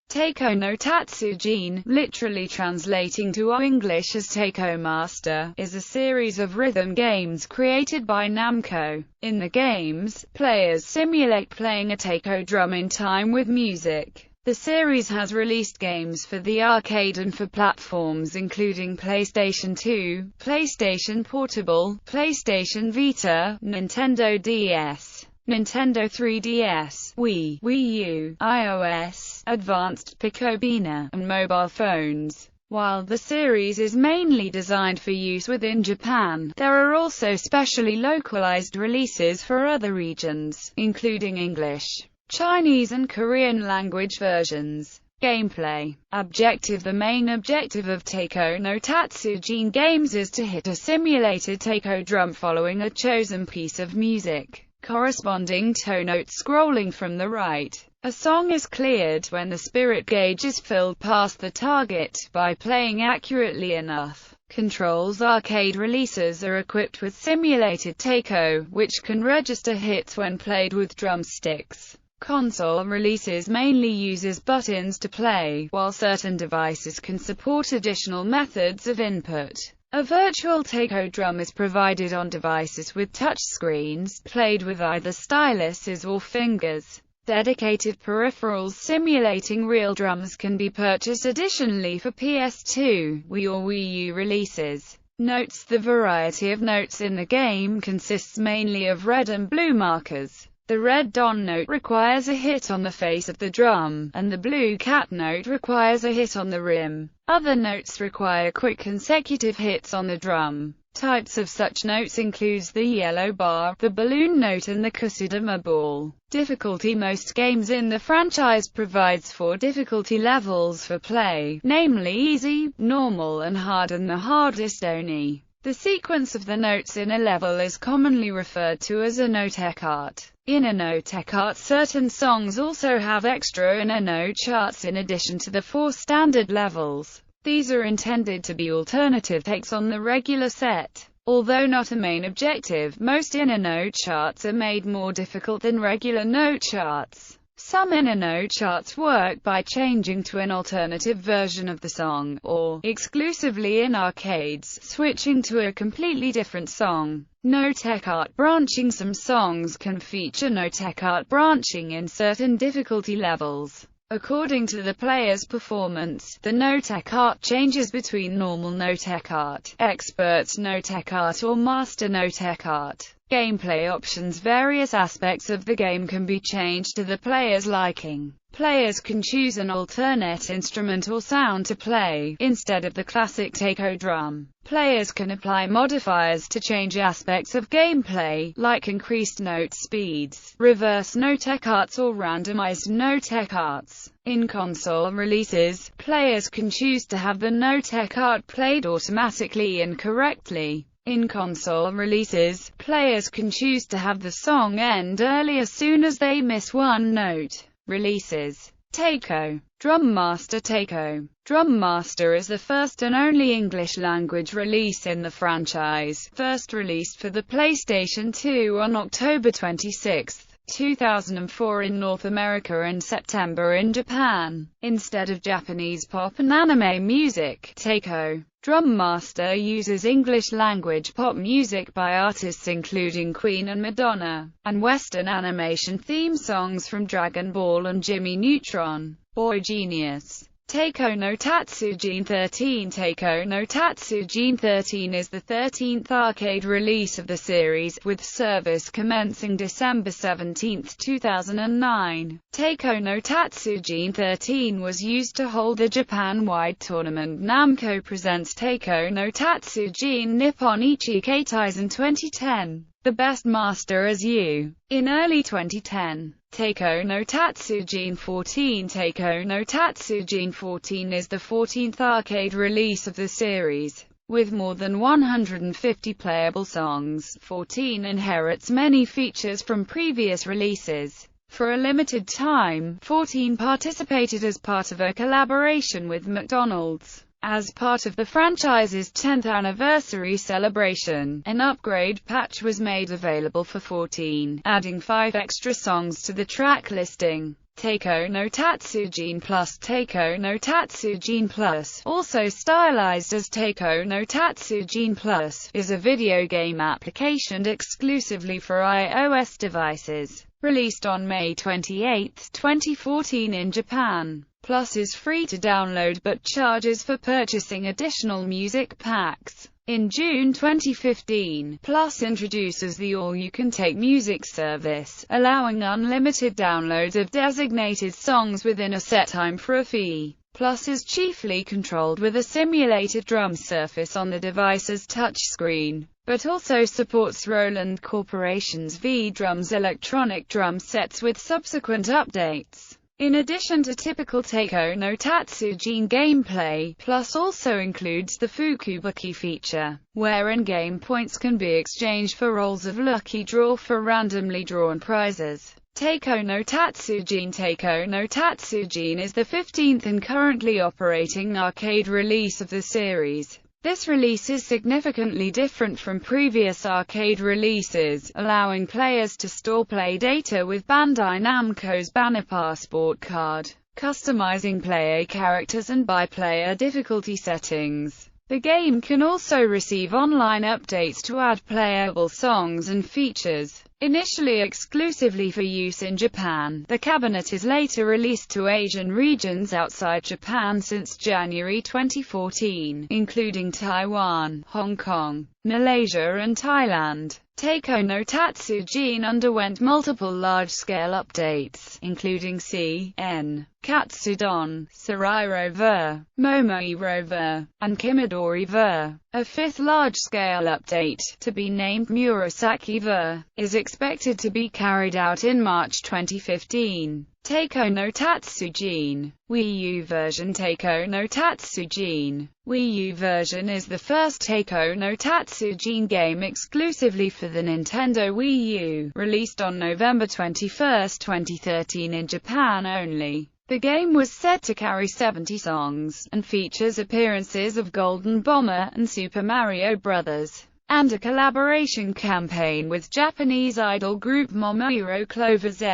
Taiko no Tatsujin, literally translating to English as Taiko Master, is a series of rhythm games created by Namco. In the games, players simulate playing a taiko drum in time with music. The series has released games for the arcade and for platforms including PlayStation 2, PlayStation Portable, PlayStation Vita, Nintendo DS, Nintendo 3DS, Wii U, iOS, Advanced Picobina, and mobile phones. While the series is mainly designed for use within Japan, there are also specially localized releases for other regions, including English, Chinese and Korean language versions. Gameplay. Objective. The main objective of Taiko no Tatsujin games is to hit a simulated taiko drum following a chosen piece of music, corresponding to notes scrolling from the right. A song is cleared when the spirit gauge is filled past the target, by playing accurately enough. Controls. Arcade releases are equipped with simulated taiko, which can register hits when played with drumsticks. Console releases mainly uses buttons to play, while certain devices can support additional methods of input. A virtual taiko drum is provided on devices with touchscreens, played with either styluses or fingers. Dedicated peripherals simulating real drums can be purchased additionally for PS2, Wii or Wii U releases. Notes. The variety of notes in the game consists mainly of red and blue markers. The red don note requires a hit on the face of the drum, and the blue cat note requires a hit on the rim. Other notes require quick consecutive hits on the drum. Types of such notes includes the yellow bar, the balloon note and the kusudama ball. Difficulty. Most games in the franchise provides 4 difficulty levels for play, namely easy, normal and hard, and the hardest oni. The sequence of the notes in a level is commonly referred to as a note art. In a note art, certain songs also have extra inner note charts in addition to the 4 standard levels. These are intended to be alternative takes on the regular set. Although not a main objective, most inner note charts are made more difficult than regular note charts. Some inner note charts work by changing to an alternative version of the song, or, exclusively in arcades, switching to a completely different song. Note art branching. Some songs can feature note art branching in certain difficulty levels. According to the player's performance, the note art changes between normal note art, expert note art or master note art. Gameplay options. Various aspects of the game can be changed to the player's liking. Players can choose an alternate instrument or sound to play, instead of the classic taiko drum. Players can apply modifiers to change aspects of gameplay, like increased note speeds, reverse note arts or randomized note arts. In console releases, players can choose to have the note art played automatically and correctly. In console releases, players can choose to have the song end early as soon as they miss one note. Releases. Taiko. Drum Master. Taiko Drum Master is the first and only English-language release in the franchise, first released for the PlayStation 2 on October 26, 2004 in North America and September in Japan. Instead of Japanese pop and anime music, Taiko Drum Master uses English-language pop music by artists including Queen and Madonna, and Western animation theme songs from Dragon Ball and Jimmy Neutron. Boy Genius. Taiko no Tatsujin 13. Taiko no Tatsujin 13 is the 13th arcade release of the series, with service commencing December 17, 2009. Taiko no Tatsujin 13 was used to hold the Japan-wide tournament Namco Presents Taiko no Tatsujin Nippon Ichi Kataisen 2010. The Best Master as You. In early 2010. Taiko no Tatsujin 14. Taiko no Tatsujin 14 is the 14th arcade release of the series. With more than 150 playable songs, 14 inherits many features from previous releases. For a limited time, 14 participated as part of a collaboration with McDonald's. As part of the franchise's 10th anniversary celebration, an upgrade patch was made available for 14, adding 5 extra songs to the track listing. Taiko no Tatsujin Plus. Taiko no Tatsujin Plus, also stylized as Taiko no Tatsujin Plus, is a video game application exclusively for iOS devices. Released on May 28, 2014 in Japan. Plus is free to download but charges for purchasing additional music packs. In June 2015, Plus introduces the all-you-can-take music service, allowing unlimited downloads of designated songs within a set time for a fee. Plus is chiefly controlled with a simulated drum surface on the device's touchscreen, but also supports Roland Corporation's V-Drums electronic drum sets with subsequent updates. In addition to typical Taiko no Tatsujin gameplay, Plus also includes the Fukubuki feature, wherein game points can be exchanged for rolls of lucky draw for randomly drawn prizes. Taiko no Tatsujin. Taiko no Tatsujin is the 15th and currently operating arcade release of the series. This release is significantly different from previous arcade releases, allowing players to store play data with Bandai Namco's Banner Passport card, customizing player characters and by-player difficulty settings. The game can also receive online updates to add playable songs and features. Initially exclusively for use in Japan, the cabinet is later released to Asian regions outside Japan since January 2014, including Taiwan, Hong Kong, Malaysia and Thailand. Taiko no Tatsujin underwent multiple large-scale updates, including C.N. Katsudon, Sarairo Ver, Momoi Ver, and Kimidori Ver. A fifth large-scale update, to be named Murasaki Ver, is expected to be carried out in March 2015. Taiko no Tatsujin Wii U version. Taiko no Tatsujin Wii U version is the first Taiko no Tatsujin game exclusively for the Nintendo Wii U, released on November 21, 2013 in Japan only. The game was said to carry 70 songs, and features appearances of Golden Bomber and Super Mario Bros., and a collaboration campaign with Japanese idol group Momoiro Clover Z.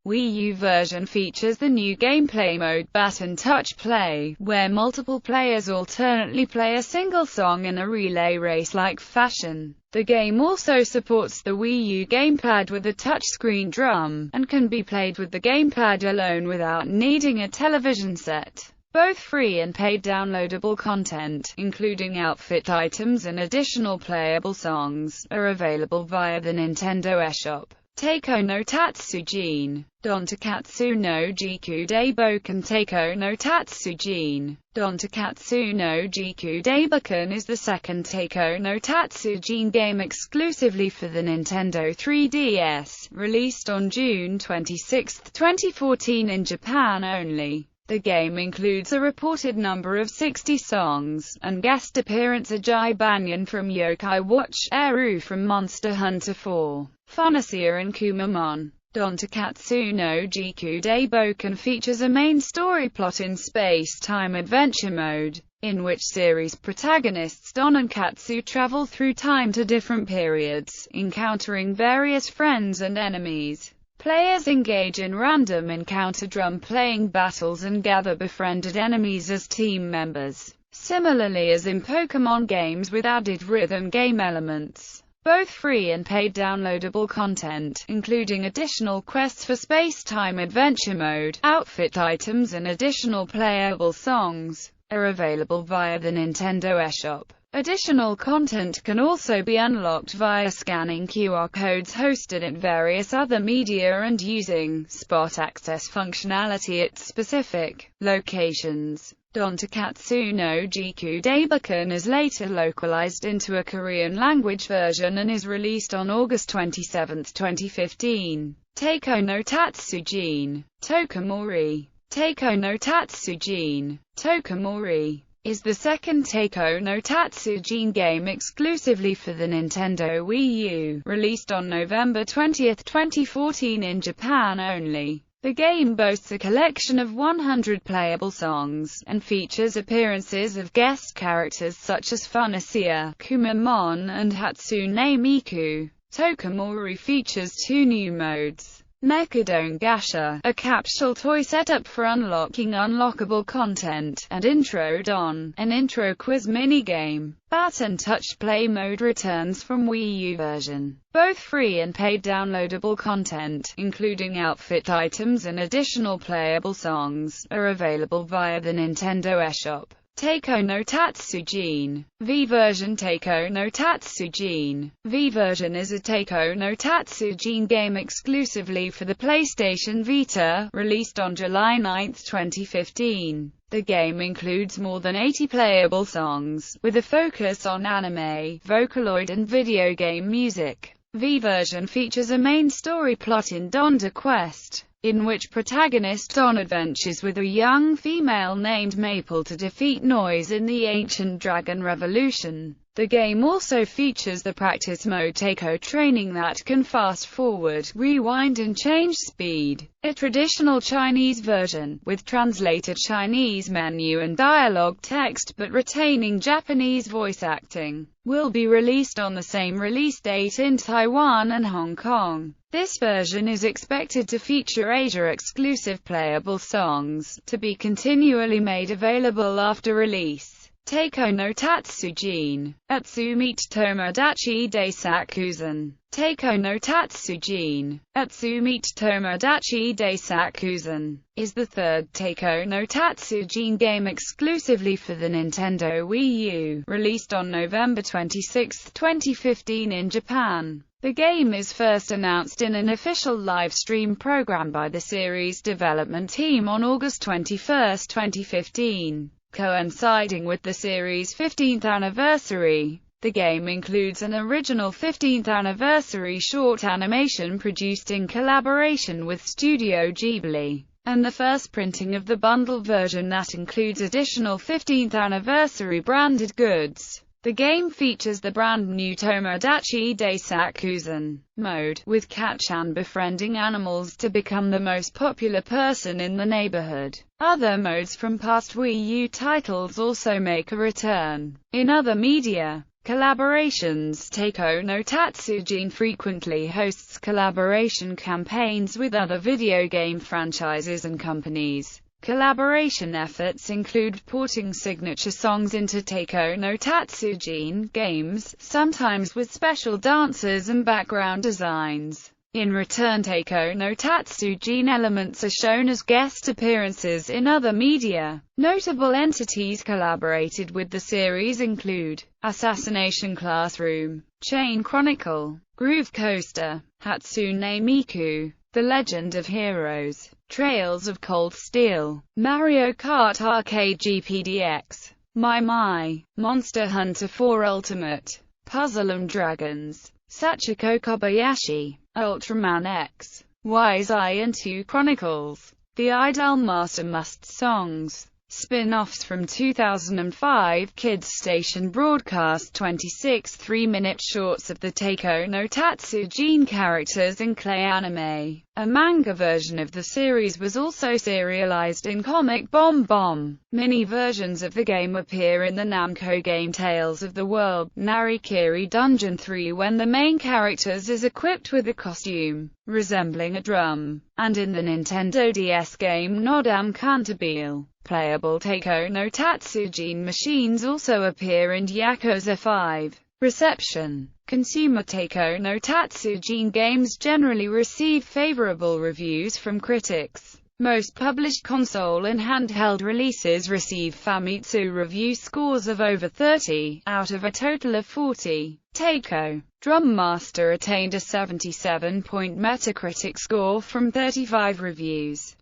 Wii U version features the new gameplay mode Bat and Touch Play, where multiple players alternately play a single song in a relay race-like fashion. The game also supports the Wii U gamepad with a touchscreen drum, and can be played with the gamepad alone without needing a television set. Both free and paid downloadable content, including outfit items and additional playable songs, are available via the Nintendo eShop. Taiko no Tatsujin Dontakatsu no Jiku Deiboken. Taiko no Tatsujin Dontakatsu no Jiku Deiboken is the second Taiko no Tatsujin game exclusively for the Nintendo 3DS, released on June 26, 2014 in Japan only. The game includes a reported number of 60 songs, and guest appearance Ajay Banyan from Yokai Watch, Eru from Monster Hunter 4, Funasia and Kumamon. Dontakatsu no Jiku Deiboken features a main story plot in space-time adventure mode, in which series protagonists Don and Katsu travel through time to different periods, encountering various friends and enemies. Players engage in random encounter drum-playing battles and gather befriended enemies as team members, similarly as in Pokemon games with added rhythm game elements. Both free and paid downloadable content, including additional quests for space-time adventure mode, outfit items and additional playable songs, are available via the Nintendo eShop. Additional content can also be unlocked via scanning QR codes hosted at various other media and using spot access functionality at specific locations. Dontakatsu no Jiku Deiboken is later localized into a Korean language version and is released on August 27, 2015. Taiko no Tatsujin Tokomori Taiko no Tatsujin Tokomori is the second Taiko no Tatsujin game exclusively for the Nintendo Wii U, released on November 20, 2014 in Japan only. The game boasts a collection of 100 playable songs, and features appearances of guest characters such as Funasia, Kumamon, and Hatsune Miku. Tokomori features two new modes, Mechadone Gasha, a capsule toy setup for unlocking unlockable content, and Intro Don, an intro quiz minigame. Bat and Touch Play Mode returns from Wii U version. Both free and paid downloadable content, including outfit items and additional playable songs, are available via the Nintendo eShop. Taiko no Tatsujin. V version. Taiko no Tatsujin. V version is a Taiko no Tatsujin game exclusively for the PlayStation Vita, released on July 9, 2015. The game includes more than 80 playable songs, with a focus on anime, Vocaloid and video game music. V version features a main story plot in Donda Quest, in which protagonist Don adventures with a young female named Maple to defeat Noise in the ancient Dragon Revolution. The game also features the practice mode Taiko training that can fast forward, rewind and change speed. A traditional Chinese version, with translated Chinese menu and dialogue text but retaining Japanese voice acting, will be released on the same release date in Taiwan and Hong Kong. This version is expected to feature Asia-exclusive playable songs, to be continually made available after release. Taiko no Tatsujin. Atsumite Tomodachi de Sakuzan. Taiko no Tatsujin. Atsumite Tomodachi de Sakuzan is the third Taiko no Tatsujin game exclusively for the Nintendo Wii U, released on November 26, 2015 in Japan. The game is first announced in an official live stream program by the series development team on August 21, 2015. Coinciding with the series' 15th anniversary. The game includes an original 15th anniversary short animation produced in collaboration with Studio Ghibli, and the first printing of the bundle version that includes additional 15th anniversary branded goods. The game features the brand new Tomodachi de Sakuzan mode, with Cat-chan befriending animals to become the most popular person in the neighborhood. Other modes from past Wii U titles also make a return. In other media collaborations, Taiko no Tatsujin frequently hosts collaboration campaigns with other video game franchises and companies. Collaboration efforts include porting signature songs into Taiko no Tatsujin games, sometimes with special dances and background designs. In return, Taiko no Tatsujin elements are shown as guest appearances in other media. Notable entities collaborated with the series include Assassination Classroom, Chain Chronicle, Groove Coaster, Hatsune Miku, The Legend of Heroes, Trails of Cold Steel, Mario Kart Arcade GPDX, My, Monster Hunter 4 Ultimate, Puzzle & Dragons, Sachiko Kobayashi, Ultraman X, Wise Eye and 2 Chronicles, The Idol Master Must songs. Spin-offs from 2005 Kids Station broadcast 26 3-minute shorts of the Taiko no Tatsujin characters in clay anime. A manga version of the series was also serialized in Comic Bomb Bomb. Mini versions of the game appear in the Namco game Tales of the World, Narikiri Dungeon 3 when the main character is equipped with a costume resembling a drum, and in the Nintendo DS game Nodam Cantabile. Playable Taiko no Tatsujin machines also appear in Yakuza 5. Reception. Consumer Taiko no Tatsujin games generally receive favorable reviews from critics. Most published console and handheld releases receive Famitsu review scores of over 30, out of a total of 40. Taiko Drum Master attained a 77-point Metacritic score from 35 reviews.